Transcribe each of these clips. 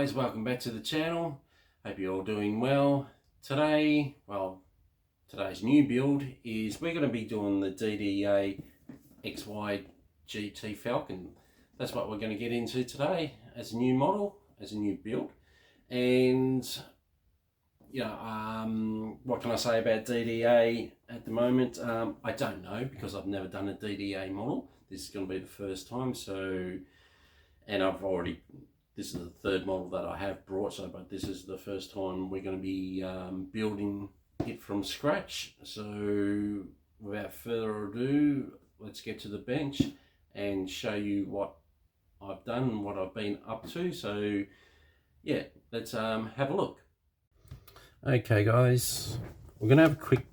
guys, welcome back to the channel. Hope you're all doing well. Today's new build is we're going to be doing the DDA XY Falcon. That's what we're going to get into today as a new model, as a new build. And what can I say about DDA at the moment? I don't know, because I've never done a DDA model. This is going to be the first time, and this is the third model that I have brought, but this is the first time we're going to be building it from scratch. So without further ado, let's get to the bench and show you what I've done and what I've been up to. So yeah, let's have a look. Okay guys, we're going to have a quick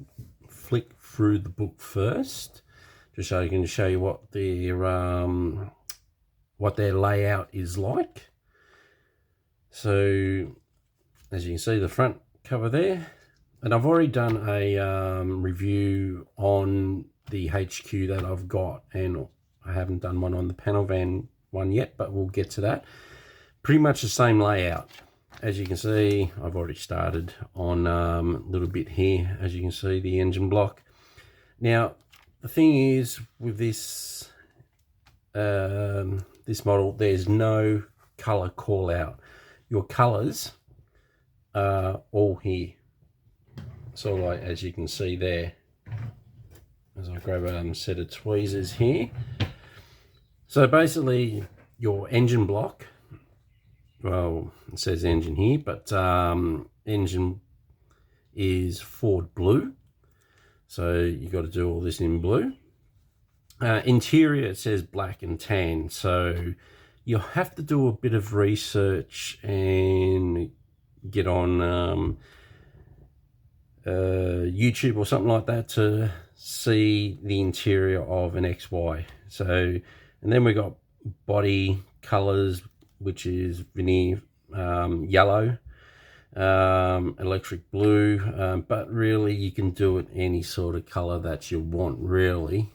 flick through the book first, just so I can show you what their layout is like. So as you can see, the front cover there, and I've already done a review on the HQ that I've got, and I haven't done one on the panel van one yet, but we'll get to that. Pretty much the same layout. As you can see, I've already started on a little bit here. As you can see, the engine block. Now the thing is with this this model, there's no color call out. Your colors are all here, so like as you can see there, as I grab a set of tweezers here. So basically your engine block, well, it says engine here, but engine is Ford blue, so you got to do all this in blue. Interior, it says black and tan, so you'll have to do a bit of research and get on YouTube or something like that to see the interior of an XY. So, and then we got body colors, which is veneer yellow, electric blue, but really you can do it any sort of color that you want, really.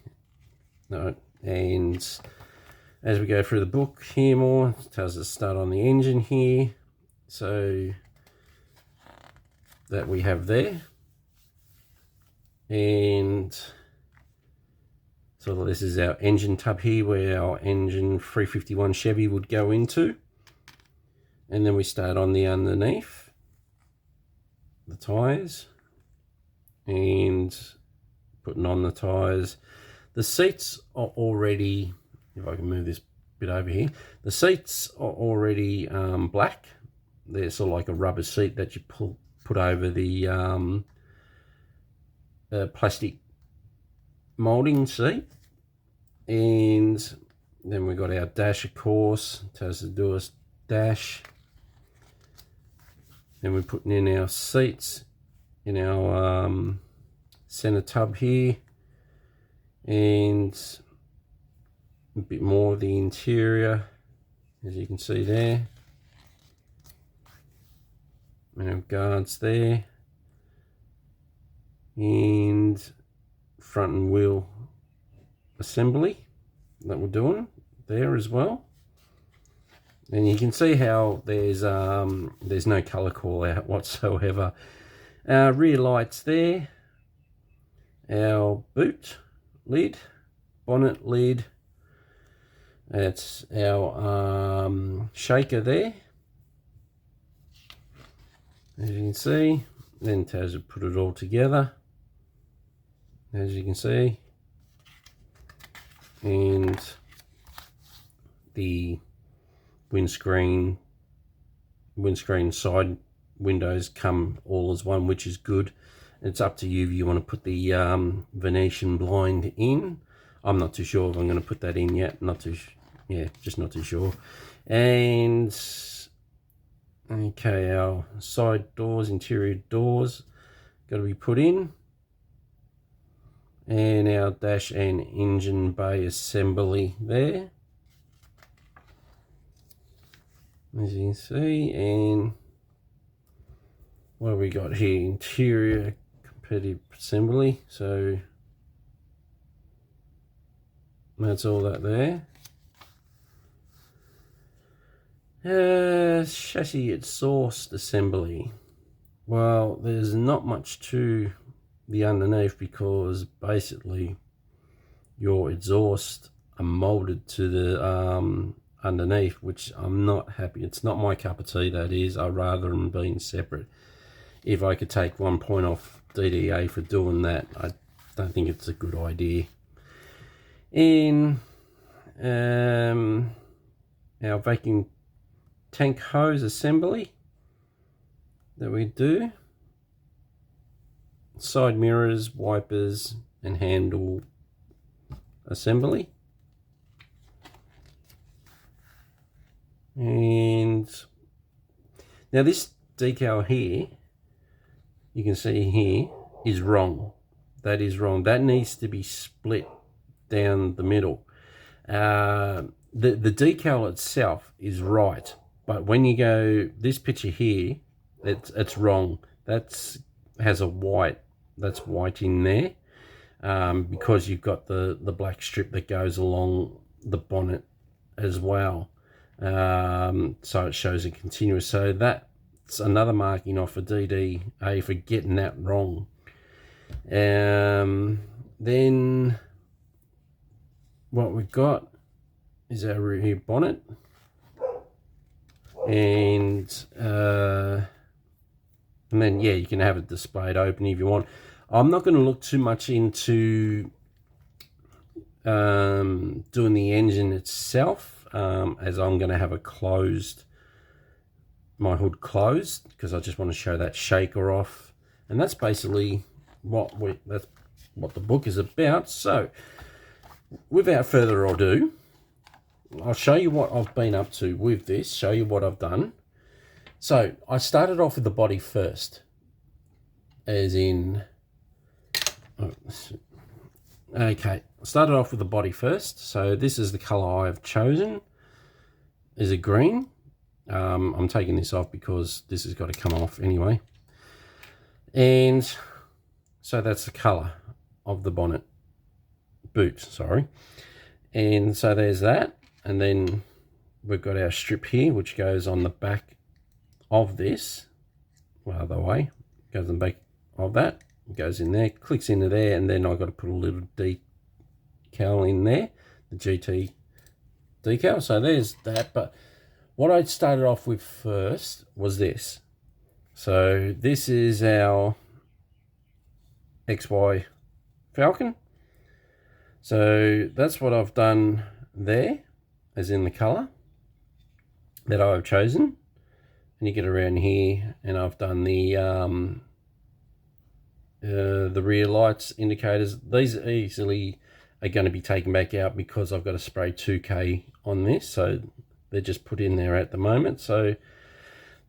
No, and as we go through the book here more, it tells us to start on the engine here, so that we have there. And so this is our engine tub here, where our engine 351 Chevy would go into. And then we start on the underneath, the tyres, and putting on the tyres. The seats are already, if I can move this bit over here, the seats are already black. They're sort of like a rubber seat that you put over the plastic molding seat. And then we got our dash, of course, tells us to do a dash. Then we're putting in our seats in our center tub here, and a bit more of the interior, as you can see there, and our guards there, and front and wheel assembly that we're doing there as well. And you can see how there's no color call out whatsoever. Our rear lights there, our boot lid, bonnet lid, that's our shaker there, as you can see. Then tells you to put it all together, as you can see. And the windscreen side windows come all as one, which is good. It's up to you if you want to put the Venetian blind in. I'm not too sure if I'm going to put that in yet. Just not too sure. And okay, our side doors, interior doors, got to be put in. And our dash and engine bay assembly there, as you can see. And what have we got here? Interior competitive assembly, so that's all that there. Chassis exhaust assembly. Well, there's not much to the underneath, because basically your exhaust are molded to the underneath, which I'm not happy. It's not my cup of tea, that is. I'd rather them being separate. If I could take 1 point off DDA for doing that, I don't think it's a good idea. In our vacuum tank hose assembly that we do, side mirrors, wipers and handle assembly. And now this decal here, you can see here, is wrong. That is wrong. That needs to be split down the middle. The decal itself is right, but when you go this picture here, it's wrong. That's has a white, that's white in there, because you've got the black strip that goes along the bonnet as well. So it shows a continuous. So that's another marking off for DDA for getting that wrong. Then what we've got is our rear bonnet, and then yeah, you can have it displayed open if you want. I'm not going to look too much into doing the engine itself, as I'm going to have my hood closed, because I just want to show that shaker off, and that's basically that's what the book is about. So without further ado, I'll show you what I've been up to with this, show you what I've done. So I started off with the body first, as in, okay, I started off with the body first. So this is the color I've chosen, is a green. I'm taking this off because this has got to come off anyway. And so that's the color of the bonnet, boot, sorry. And so there's that. And then we've got our strip here, which goes on the back of this, well, the way goes on the back of that, it goes in there, clicks into there, and then I've got to put a little decal in there, the GT decal. So there's that. But what I started off with first was this. So this is our XY Falcon. So that's what I've done there, as in the color that I've chosen. And you get around here, and I've done the rear lights, indicators. These easily are going to be taken back out because I've got to spray 2K on this, so they're just put in there at the moment. So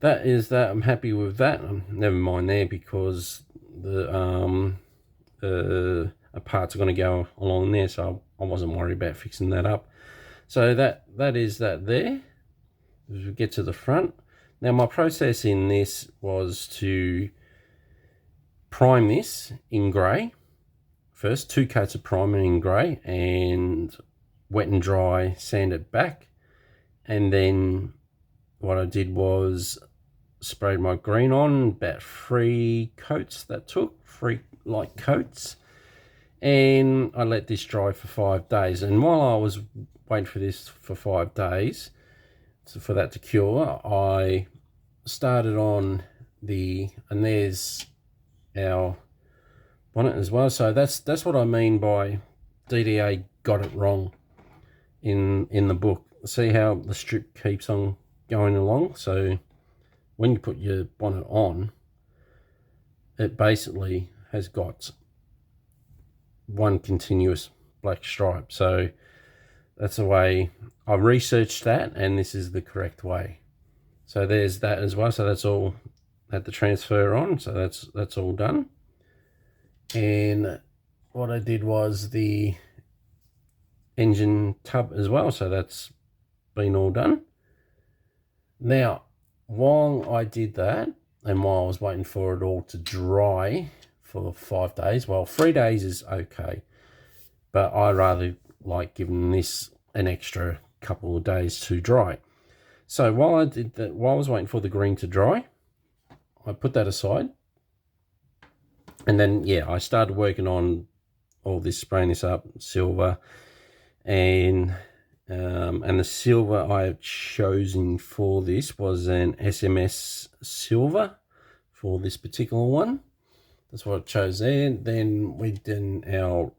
that is that. I'm happy with that. Never mind there, because the parts are going to go along there, so I wasn't worried about fixing that up. So that is that there. As we get to the front, now my process in this was to prime this in grey first, 2 coats of primer in grey, and wet and dry sand it back. And then what I did was sprayed my green on, about 3 coats that took, 3 light coats, and I let this dry for 5 days. And while I was waiting for this for 5 days, so for that to cure, I started on and there's our bonnet as well. So that's what I mean by DDA got it wrong in the book. See how the strip keeps on going along? So when you put your bonnet on, it basically has got one continuous black stripe. So that's the way I researched that, and this is the correct way. So there's that as well. So that's all had to transfer on. So that's all done. And what I did was the engine tub as well. So that's been all done. Now, while I did that, and while I was waiting for it all to dry for 5 days, well, 3 days is okay, but I rather like giving this an extra couple of days to dry. So while I did that, while I was waiting for the green to dry, I put that aside. And then, yeah, I started working on all this, spraying this up, silver. And the silver I've chosen for this was an SMS silver for this particular one. That's what I chose there. Then we did our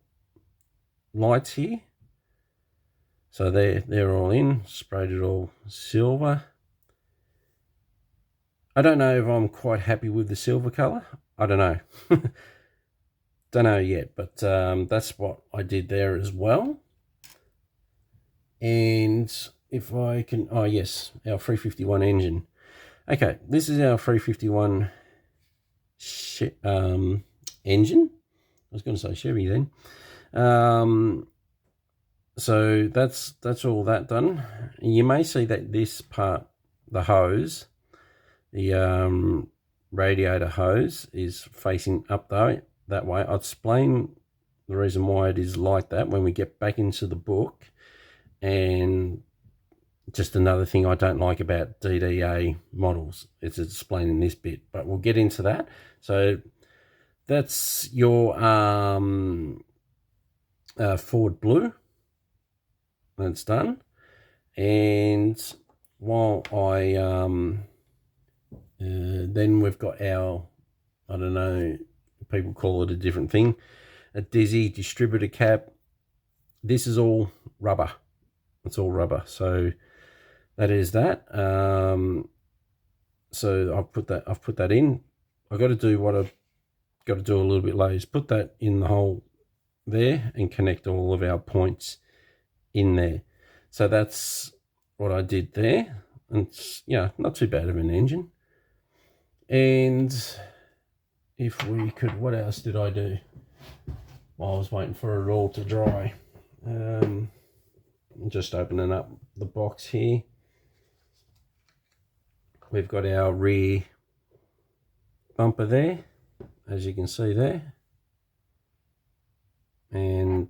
lights here. So they're all in, sprayed it all silver. I don't know if I'm quite happy with the silver color. I don't know. Don't know yet, but that's what I did there as well. And if I can, oh yes, our 351 engine. Okay, this is our 351 engine. I was going to say Chevy then. So that's all that done. You may see that this part, the hose, the radiator hose is facing up though, that way. I'll explain the reason why it is like that when we get back into the book. And just another thing I don't like about DDA models, it's explained in this bit, but we'll get into that. So that's your Ford Blue. That's done. And while I then we've got our, I don't know, people call it a different thing, a Dizzy distributor cap. This is all rubber. It's all rubber. So that is that. So I've put that in. I've got to do what I've got to do a little bit later, is put that in the hole there and connect all of our points in there. So that's what I did there. And it's, yeah, not too bad of an engine. And if we could, what else did I do while I was waiting for it all to dry? Just opening up the box here. We've got our rear bumper there, as you can see there. And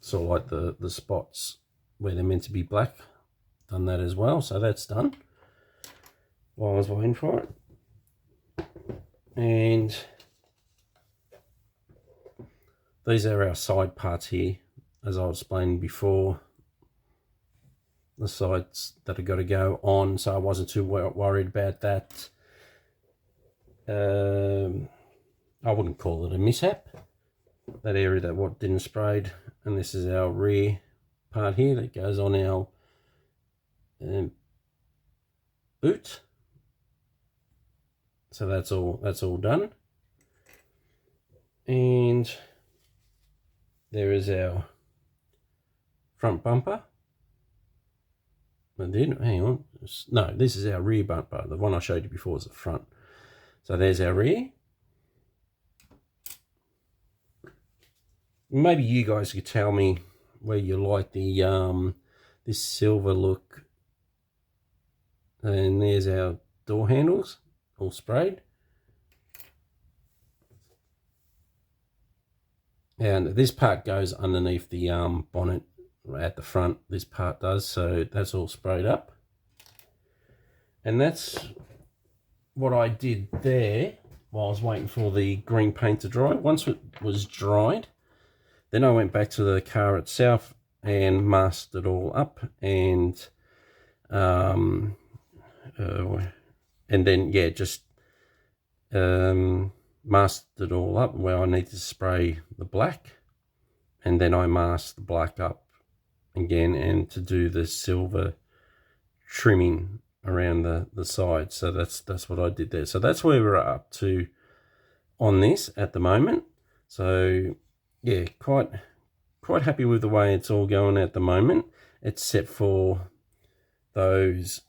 sort of like the spots where they're meant to be black, done that as well. So that's done while I was waiting for it. And these are our side parts here, as I was explaining before. The sides that have got to go on, so I wasn't too worried about that. I wouldn't call it a mishap, that area that what didn't sprayed. And this is our rear part here that goes on our boot. So that's all done. And there is our front bumper. Hang on, no, this is our rear bumper. The one I showed you before is the front. So there's our rear. Maybe you guys could tell me where you like the this silver look. And there's our door handles, all sprayed. And this part goes underneath the bonnet at the front, this part does, so that's all sprayed up. And that's what I did there while I was waiting for the green paint to dry. Once it was dried, then I went back to the car itself and masked it all up, and then yeah, just masked it all up where I need to spray the black, and then I masked the black up again, and to do the silver trimming around the side. So that's what I did there. So that's where we're up to on this at the moment. So yeah, quite happy with the way it's all going at the moment, except for those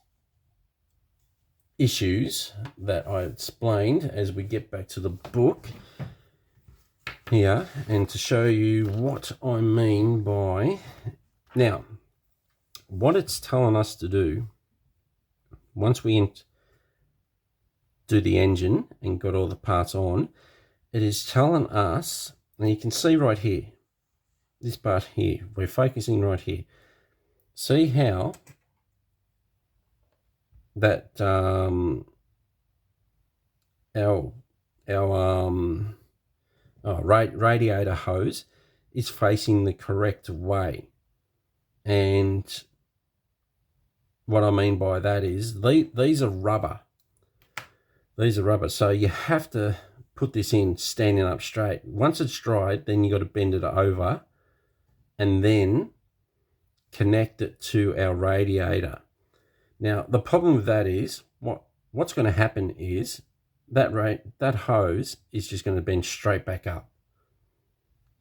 issues that I explained as we get back to the book here, and to show you what I mean by, now what it's telling us to do once we do the engine and got all the parts on, it is telling us, and you can see right here, this part here, we're focusing right here. See how that our radiator hose is facing the correct way. And what I mean by that is these are rubber. These are rubber, so you have to put this in standing up straight. Once it's dried, then you got to bend it over and then connect it to our radiator. Now, the problem with that is what's going to happen is that hose is just going to bend straight back up.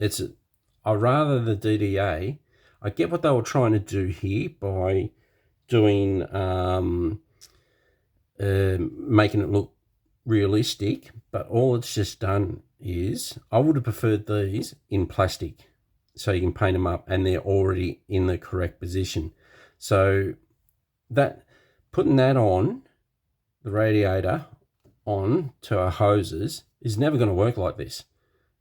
I rather the DDA. I get what they were trying to do here by doing making it look realistic, but all it's just done is I would have preferred these in plastic, so you can paint them up and they're already in the correct position. So that putting that on the radiator on to our hoses is never going to work like this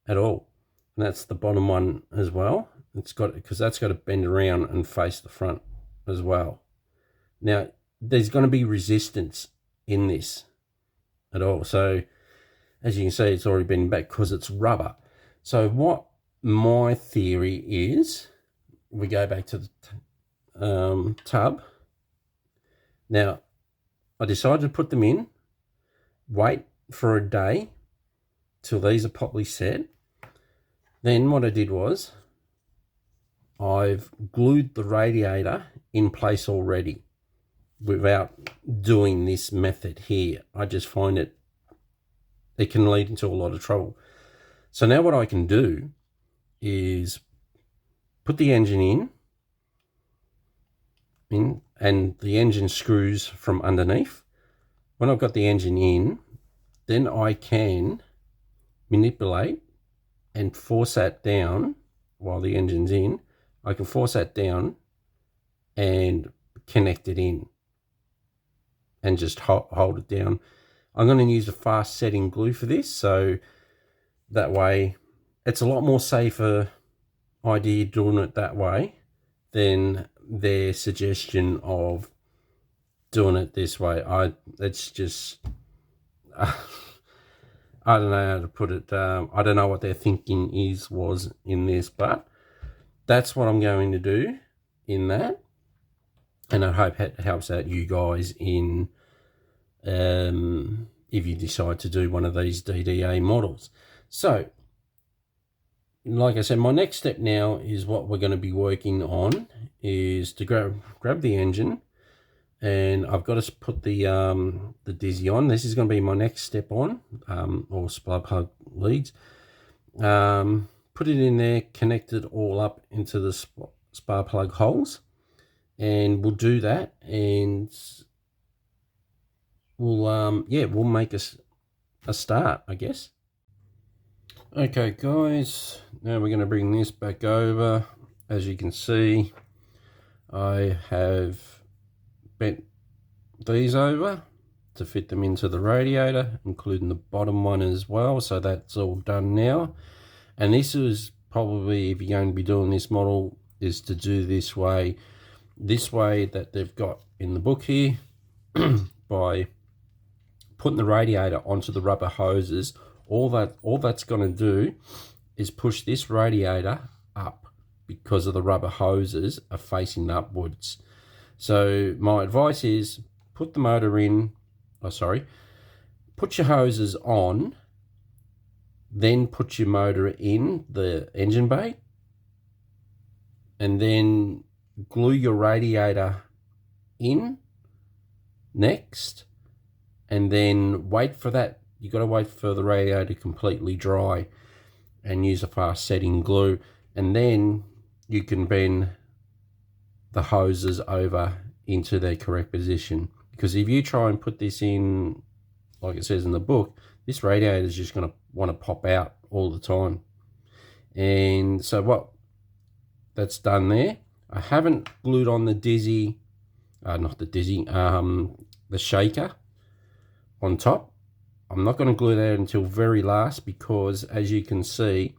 at all. And that's the bottom one as well. It's got, because that's got to bend around and face the front as well. Now there's going to be resistance in this at all. So as you can see, it's already been back because it's rubber. So what my theory is, we go back to the tub. Now I decided to put them in, wait for a day till these are properly set. Then what I did was I've glued the radiator in place already without doing this method here. I just find it can lead into a lot of trouble. So now what I can do is put the engine in and the engine screws from underneath. When I've got the engine in, then I can manipulate and force that down while the engine's in. I can force that down and connect it in and just hold it down. I'm going to use a fast setting glue for this, so that way it's a lot more safer idea doing it that way than their suggestion of doing it this way. It's just I don't know how to put it. I don't know what their thinking was in this, but that's what I'm going to do in that. And I hope it helps out you guys in if you decide to do one of these DDA models. So, like I said, my next step now is what we're going to be working on is to grab the engine, and I've got to put the Dizzy on. This is going to be my next step on, or spark plug leads. Put it in there, connect it all up into the spark plug holes, and we'll do that, and we'll make a start, I guess. Okay guys, now we're going to bring this back over. As you can see, I have bent these over to fit them into the radiator, including the bottom one as well, so that's all done now. And this is probably, if you're going to be doing this model, is to do this way that they've got in the book here by putting the radiator onto the rubber hoses. All that's going to do is push this radiator up because of the rubber hoses are facing upwards. So my advice is put the motor in, put your hoses on, then put your motor in the engine bay, and then glue your radiator in next, and then wait for that. You got to wait for the radiator to completely dry and use a fast setting glue, and then you can bend the hoses over into their correct position. Because if you try and put this in like it says in the book, this radiator is just going to want to pop out all the time. And so what that's done there, I haven't glued on the the shaker on top. I'm not going to glue that until very last, because as you can see,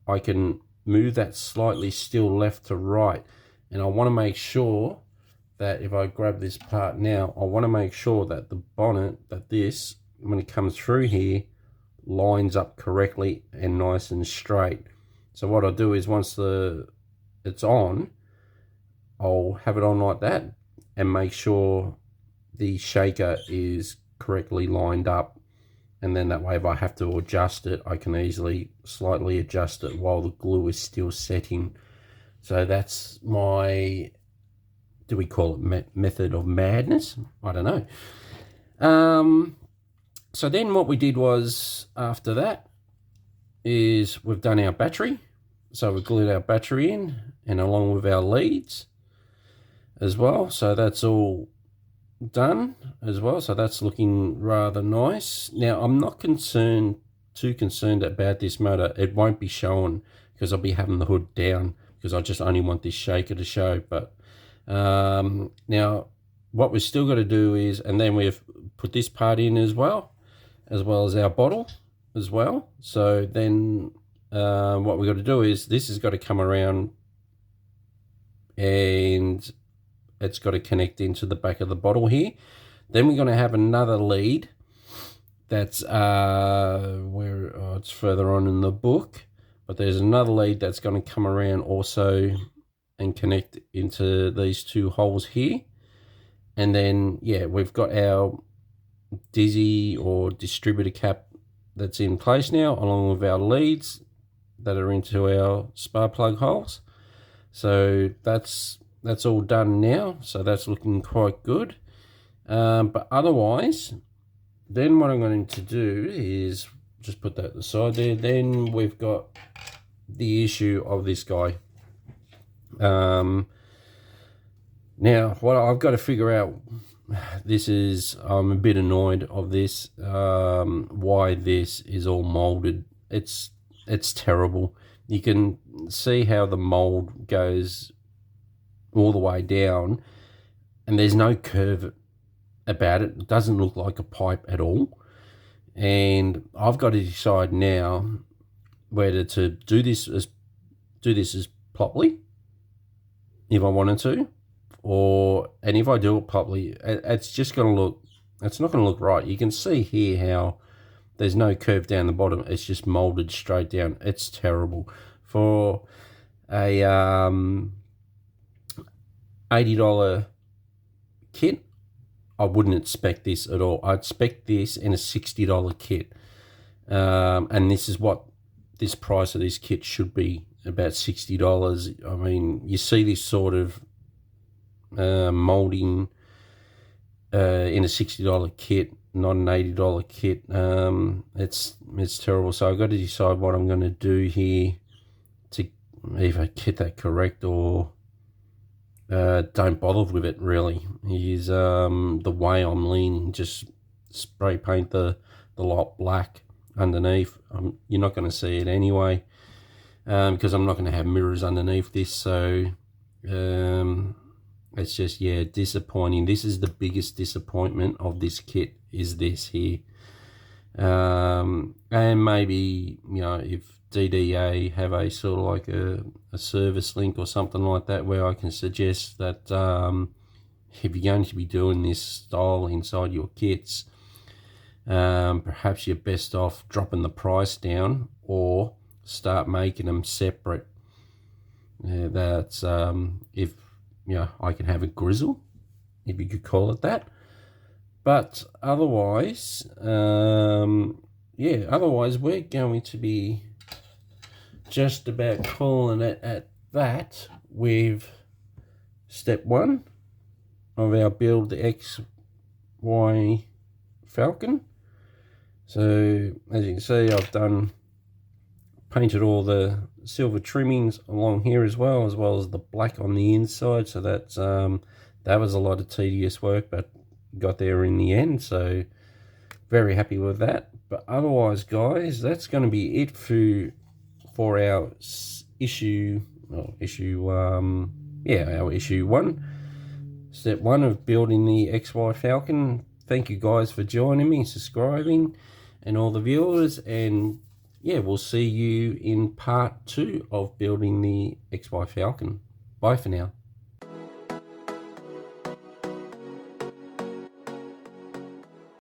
I can move that slightly still left to right, and I want to make sure that if I grab this part now, I want to make sure that the bonnet, that this, when it comes through here, lines up correctly and nice and straight. So what I'll do is once it's on, I'll have it on like that and make sure the shaker is correctly lined up, and then that way if I have to adjust it, I can easily slightly adjust it while the glue is still setting. So that's my, do we call it method of madness? I don't know. So then what we did was, after that, is we've done our battery. So we glued our battery in, and along with our leads as well. So that's all done as well. So that's looking rather nice. Now I'm not too concerned about this motor. It won't be shown because I'll be having the hood down, because I just only want this shaker to show. But now what we've still got to do is, and then we've put this part in as well as our bottle as well. So then what we've got to do is, this has got to come around and it's got to connect into the back of the bottle here. Then we're going to have another lead that's it's further on in the book, but there's another lead that's going to come around also and connect into these two holes here. And then yeah, we've got our Dizzy or distributor cap that's in place now, along with our leads that are into our spark plug holes. So that's all done now, so that's looking quite good. But otherwise, then what I'm going to do is just put that aside there. Then we've got the issue of this guy. Now what I've got to figure out, I'm a bit annoyed of this, why this is all molded. It's terrible. You can see how the mold goes all the way down, and there's no curve about it. It doesn't look like a pipe at all. And I've got to decide now whether to do this as properly, if I wanted to, and if I do it properly, it's just going to look, it's not going to look right. You can see here how there's no curve down the bottom. It's just molded straight down. It's terrible. For a $80 kit, I wouldn't expect this at all. I'd expect this in a $60 kit. And this is what this price of this kit should be, about $60. I mean, you see this sort of molding in a $60 kit, not an $80 kit. It's terrible. So I've got to decide what I'm going to do here to either get that correct or don't bother with it, really. Is the way I'm leaning, just spray paint the lot black underneath. You're not going to see it anyway, because I'm not going to have mirrors underneath this. So it's just, yeah, disappointing. This is the biggest disappointment of this kit, is this here. And maybe, you know, if DDA have a sort of like a service link or something like that, where I can suggest that if you're going to be doing this style inside your kits, perhaps you're best off dropping the price down or start making them separate. That's if, you know, I can have a grizzle, if you could call it that. But otherwise, yeah, otherwise we're going to be just about calling it at that with step 1 of our Build XY Falcon. So as you can see, I've painted all the silver trimmings along here as well as the black on the inside. So that's that was a lot of tedious work, but got there in the end, so very happy with that. But otherwise, guys, that's going to be it for our issue 1, step 1 of building the XY Falcon. Thank you guys for joining me, subscribing, and all the viewers, and yeah, we'll see you in part 2 of building the XY Falcon. Bye for now.